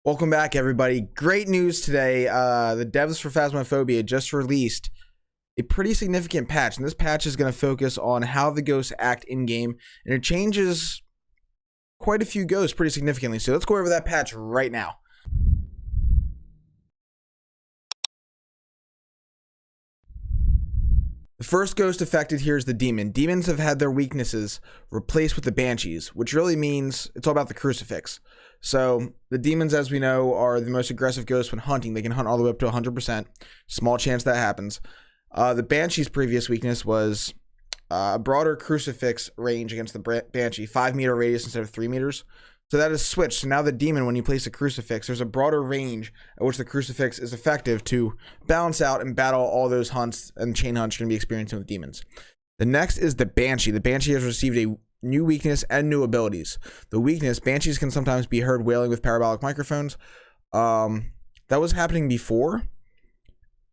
Welcome back, everybody. Great news today. The devs for Phasmophobia just released a pretty significant patch, and this patch is going to focus on how the ghosts act in-game, and it changes quite a few ghosts pretty significantly. So let's go over that patch right now. The first ghost affected here is the demon. Demons have had their weaknesses replaced with the banshees, which really means it's all about the crucifix. So the demons, as we know, are the most aggressive ghosts when hunting. They can hunt all the way up to 100%. Small chance that happens. The banshee's previous weakness was a broader crucifix range against the banshee, 5-meter radius instead of 3 meters. So that is switched. So now the demon, when you place a crucifix, there's a broader range at which the crucifix is effective to balance out and battle all those hunts and chain hunts you're going to be experiencing with demons. The next is the Banshee. The Banshee has received a new weakness and new abilities. The weakness, Banshees can sometimes be heard wailing with parabolic microphones. That was happening before.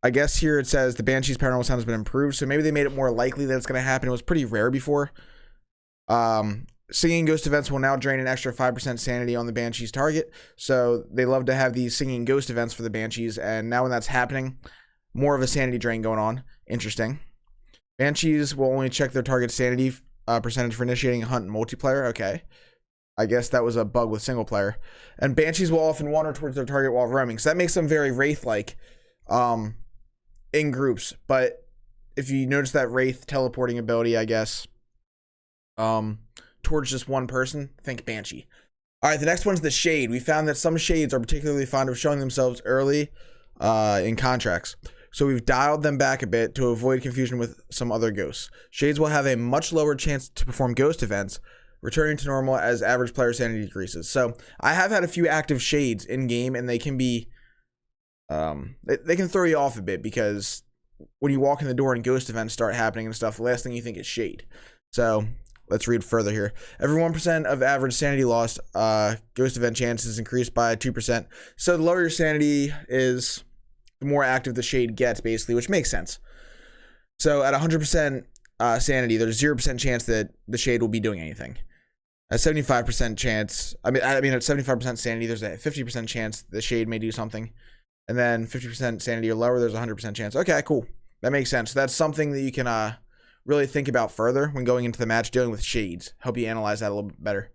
I guess here it says the Banshee's paranormal sound has been improved, so maybe they made it more likely that it's going to happen. It was pretty rare before. Singing ghost events will now drain an extra 5% sanity on the Banshee's target, so they love to have these singing ghost events for the Banshees, and now when that's happening, more of a sanity drain going on. Interesting. Banshees will only check their target's sanity percentage for initiating a hunt in multiplayer. Okay. I guess that was a bug with single player. And Banshees will often wander towards their target while roaming, so that makes them very Wraith-like in groups. But if you notice that Wraith teleporting ability, I guess, towards just one person, think Banshee. All right, the next one's the Shade. We found that some Shades are particularly fond of showing themselves early in contracts. So we've dialed them back a bit to avoid confusion with some other ghosts. Shades will have a much lower chance to perform ghost events, returning to normal as average player sanity decreases. So I have had a few active Shades in game, and they can be, they can throw you off a bit, because when you walk in the door and ghost events start happening and stuff, the last thing you think is Shade. So let's read further here. Every 1% of average sanity lost, ghost event chance is increased by 2%. So the lower your sanity is, the more active the Shade gets, basically, which makes sense. So at 100% sanity, there's 0% chance that the Shade will be doing anything. At 75% chance, I mean at 75% sanity, there's a 50% chance the Shade may do something. And then 50% sanity or lower, there's a 100% chance. Okay, cool. That makes sense. So that's something that you can really think about further when going into the match dealing with Shades. Help you analyze that a little bit better.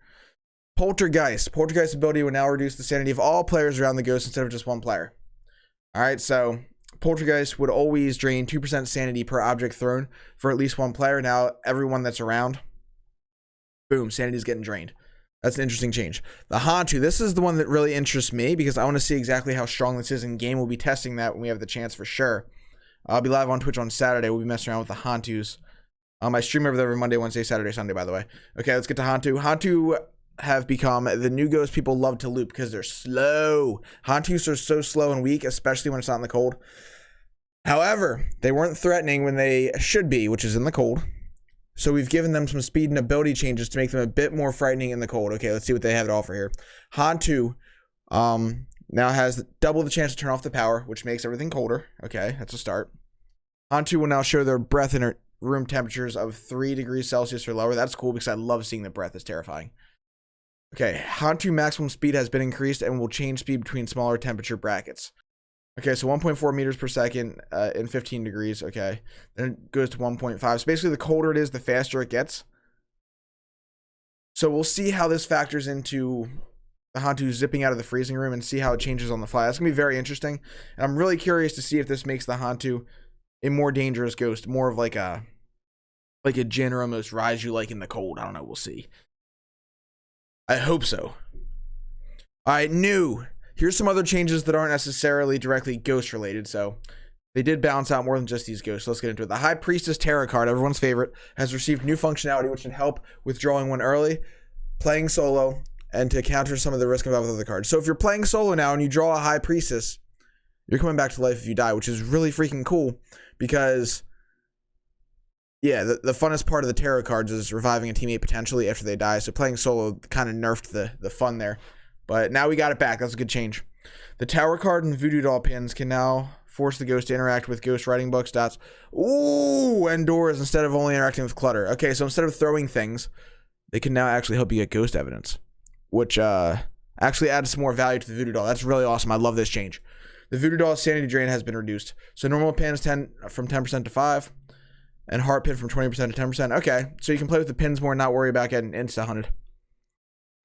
Poltergeist. Poltergeist ability will now reduce the sanity of all players around the ghost instead of just one player. All right, so Poltergeist would always drain 2% sanity per object thrown for at least one player. Now everyone that's around, boom, sanity is getting drained. That's an interesting change. The Hantu, this is the one that really interests me because I want to see exactly how strong this is in game. We'll be testing that when we have the chance for sure. I'll be live on Twitch on Saturday. We'll be messing around with the Hantus. I stream every Monday, Wednesday, Saturday, Sunday, by the way. Okay, let's get to Hantu. Hantu have become the new ghost people love to loop because they're slow. Hantus are so slow and weak, especially when it's out in the cold. However, they weren't threatening when they should be, which is in the cold. So we've given them some speed and ability changes to make them a bit more frightening in the cold. Okay, let's see what they have to offer here. Hantu now has double the chance to turn off the power, which makes everything colder. Okay, that's a start. Hantu will now show their breath in room temperatures of 3 degrees Celsius or lower. That's cool because I love seeing the breath. It's terrifying. Okay, Hantu maximum speed has been increased and will change speed between smaller temperature brackets. Okay, so 1.4 meters per second in 15 degrees. Okay, then it goes to 1.5. So basically, the colder it is, the faster it gets. So we'll see how this factors into the Hantu zipping out of the freezing room and see how it changes on the fly. That's going to be very interesting. And I'm really curious to see if this makes the Hantu a more dangerous ghost, more of like a Jinn or almost rise you like in the cold. I don't know. We'll see. I hope so. All right, new. Here's some other changes that aren't necessarily directly ghost related. So they did balance out more than just these ghosts. So let's get into it. The High Priestess Tarot card, everyone's favorite, has received new functionality which can help with drawing one early, playing solo, and to counter some of the risk involved with other cards. So if you're playing solo now and you draw a High Priestess, you're coming back to life if you die, which is really freaking cool because, yeah, the funnest part of the tarot cards is reviving a teammate potentially after they die. So playing solo kind of nerfed the fun there. But now we got it back. That's a good change. The Tower card and Voodoo doll pins can now force the ghost to interact with ghost writing books, dots, and doors instead of only interacting with clutter. Okay, so instead of throwing things, they can now actually help you get ghost evidence, which Actually added some more value to the Voodoo doll. That's really awesome. I love this change. The Voodoo doll's sanity drain has been reduced. So normal pin is 10 from 10% to 5, and heart pin from 20% to 10%. Okay, so you can play with the pins more and not worry about getting insta-hunted.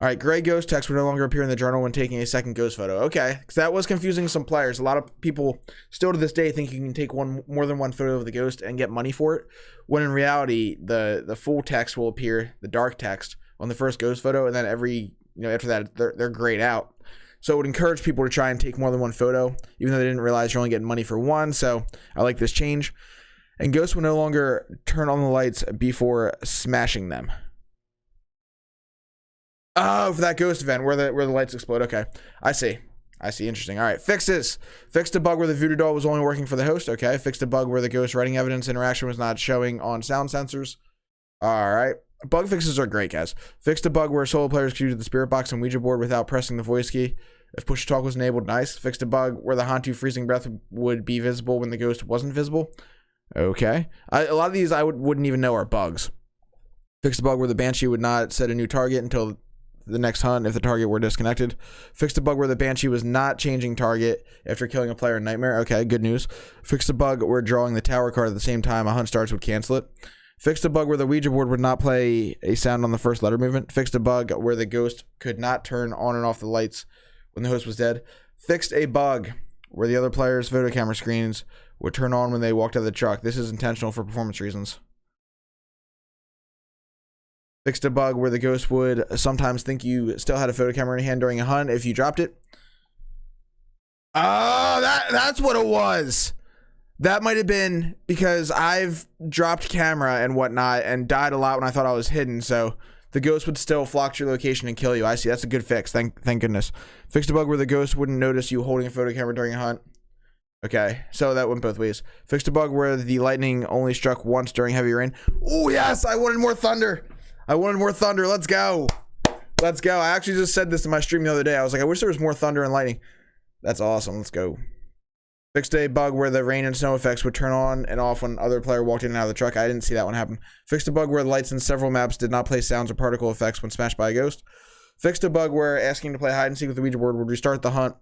All right, gray ghost text will no longer appear in the journal when taking a second ghost photo. Okay, because that was confusing some players. A lot of people still to this day think you can take more than one photo of the ghost and get money for it, when in reality, the full text will appear, the dark text, on the first ghost photo, and then after that, they're grayed out. So it would encourage people to try and take more than one photo, even though they didn't realize you're only getting money for one. So I like this change. And ghosts will no longer turn on the lights before smashing them. Oh, for that ghost event where the lights explode. Okay, I see. Interesting. All right, fixes. Fixed a bug where the Voodoo doll was only working for the host. Okay, fixed a bug where the ghost writing evidence interaction was not showing on sound sensors. All right. Bug fixes are great, guys. Fixed a bug where solo players could use the spirit box and Ouija board without pressing the voice key. If push to talk was enabled, nice. Fixed a bug where the Hantu freezing breath would be visible when the ghost wasn't visible. Okay. A lot of these I wouldn't even know are bugs. Fixed a bug where the Banshee would not set a new target until the next hunt if the target were disconnected. Fixed a bug where the Banshee was not changing target after killing a player in Nightmare. Okay, good news. Fixed a bug where drawing the tower card at the same time a hunt starts would cancel it. Fixed a bug where the Ouija board would not play a sound on the first letter movement. Fixed a bug where the ghost could not turn on and off the lights when the host was dead. Fixed a bug where the other players' photo camera screens would turn on when they walked out of the truck. This is intentional for performance reasons. Fixed a bug where the ghost would sometimes think you still had a photo camera in your hand during a hunt if you dropped it. Oh, that's what it was. That might have been because I've dropped camera and whatnot and died a lot when I thought I was hidden, so the ghost would still flock to your location and kill you. I see. That's a good fix. Thank goodness. Fixed a bug where the ghost wouldn't notice you holding a photo camera during a hunt. Okay, so that went both ways. Fixed a bug where the lightning only struck once during heavy rain. Oh, yes, I wanted more thunder. Let's go. I actually just said this in my stream the other day. I was like, I wish there was more thunder and lightning. That's awesome. Let's go. Fixed a bug where the rain and snow effects would turn on and off when other player walked in and out of the truck. I didn't see that one happen. Fixed a bug where the lights in several maps did not play sounds or particle effects when smashed by a ghost. Fixed a bug where asking to play hide and seek with the Ouija board would restart the hunt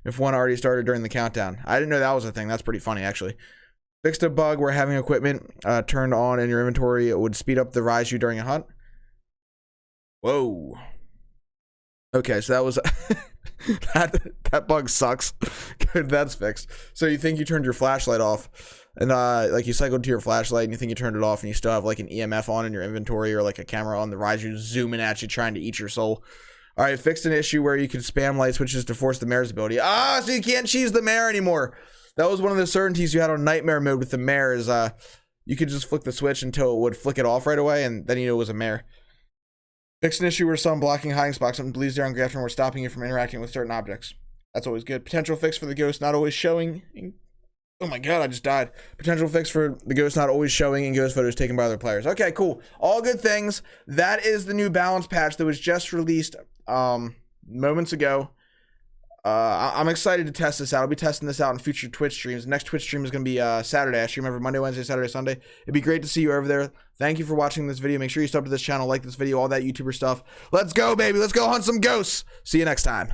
if one already started during the countdown. I didn't know that was a thing. That's pretty funny, actually. Fixed a bug where having equipment turned on in your inventory would speed up the rise you during a hunt. Whoa. Okay, so that was that bug sucks. Good, that's fixed. So you think you turned your flashlight off, and like you cycled to your flashlight, and you think you turned it off, and you still have like an EMF on in your inventory or like a camera on the rise, you zooming at you, trying to eat your soul. All right, fixed an issue where you could spam light switches to force the mare's ability. So you can't cheese the mare anymore. That was one of the certainties you had on nightmare mode with the mare is you could just flick the switch until it would flick it off right away, and then you knew it was a mare. Fixed an issue where some blocking hiding spots, something believes they're on Grafton were stopping you from interacting with certain objects. That's always good. Potential fix for the ghost not always showing. Oh my god, I just died. Potential fix for the ghost not always showing in ghost photos taken by other players. Okay, cool. All good things. That is the new balance patch that was just released moments ago. I'm excited to test this out. I'll be testing this out in future Twitch streams. The next Twitch stream is going to be Saturday. I stream every Monday, Wednesday, Saturday, Sunday. It'd be great to see you over there. Thank you for watching this video. Make sure you sub to this channel, like this video, all that YouTuber stuff. Let's go, baby. Let's go hunt some ghosts. See you next time.